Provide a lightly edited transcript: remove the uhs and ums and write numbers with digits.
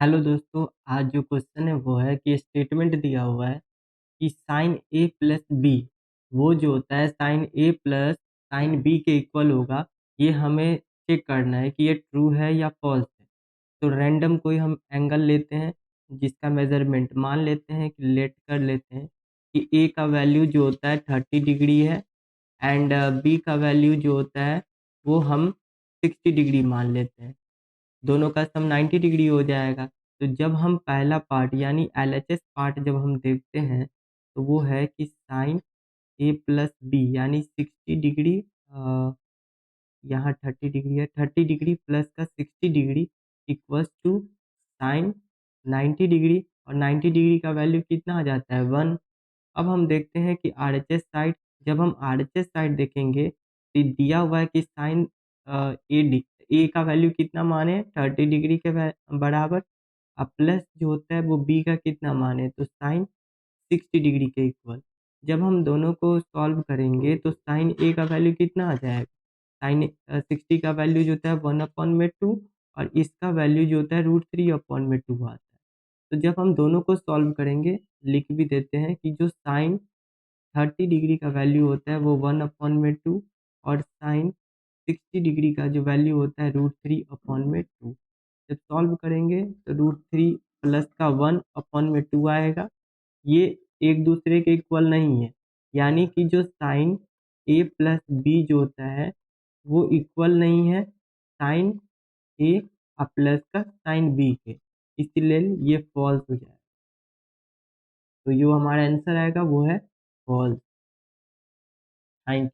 Hello दोस्तों, आज जो क्वेश्चन है वो है कि स्टेटमेंट दिया हुआ है कि साइन ए प्लस बी, वो जो होता है साइन ए प्लस साइन बी के इक्वल होगा। ये हमें चेक करना है कि ये ट्रू है या फॉल्स है। तो रैंडम कोई हम एंगल लेते हैं जिसका मेजरमेंट मान लेते हैं कि लेट कर लेते हैं कि ए का वैल्यू जो होता है 30 डिग्री है एंड बी का वैल्यू जो होता है वो हम 60 डिग्री मान लेते हैं। दोनों का सम 90 डिग्री हो जाएगा। तो जब हम पहला पार्ट यानी एलएचएस पार्ट जब हम देखते हैं तो वो है कि साइन ए प्लस बी यानी 60 डिग्री, यहाँ 30 डिग्री है, 30 डिग्री प्लस का 60 degree equals to sine 90 degree, और 90 डिग्री का वैल्यू कितना आ जाता है 1। अब हम देखते हैं कि आरएचएस साइड, जब हम आरएचएस साइड देखेंगे तो दिया हुआ है कि साइन ए का वैल्यू कितना माने 30 डिग्री के बराबर, अब प्लस जो होता है वो बी का कितना माने तो साइन 60 डिग्री के इक्वल। जब हम दोनों को सॉल्व करेंगे तो साइन ए का वैल्यू कितना आ जाएगा, साइन 60 का वैल्यू जो होता है 1/2 और इसका वैल्यू जो होता है √3/2 आता है। तो जब हम दोनों को सॉल्व करेंगे, लिख भी देते हैं कि जो साइन 30 डिग्री का वैल्यू होता है वो 1/2 और साइन 60 डिग्री का जो वैल्यू होता है √3/2। जब सॉल्व करेंगे तो √3 प्लस का 1/2 आएगा। ये एक दूसरे के इक्वल नहीं है, यानी कि जो साइन ए प्लस बी जो होता है वो इक्वल नहीं है साइन ए प्लस का साइन बी के, इसलिए ये फॉल्स हो जाएगा। तो जो हमारा आंसर आएगा वो है फॉल्स। Thank you.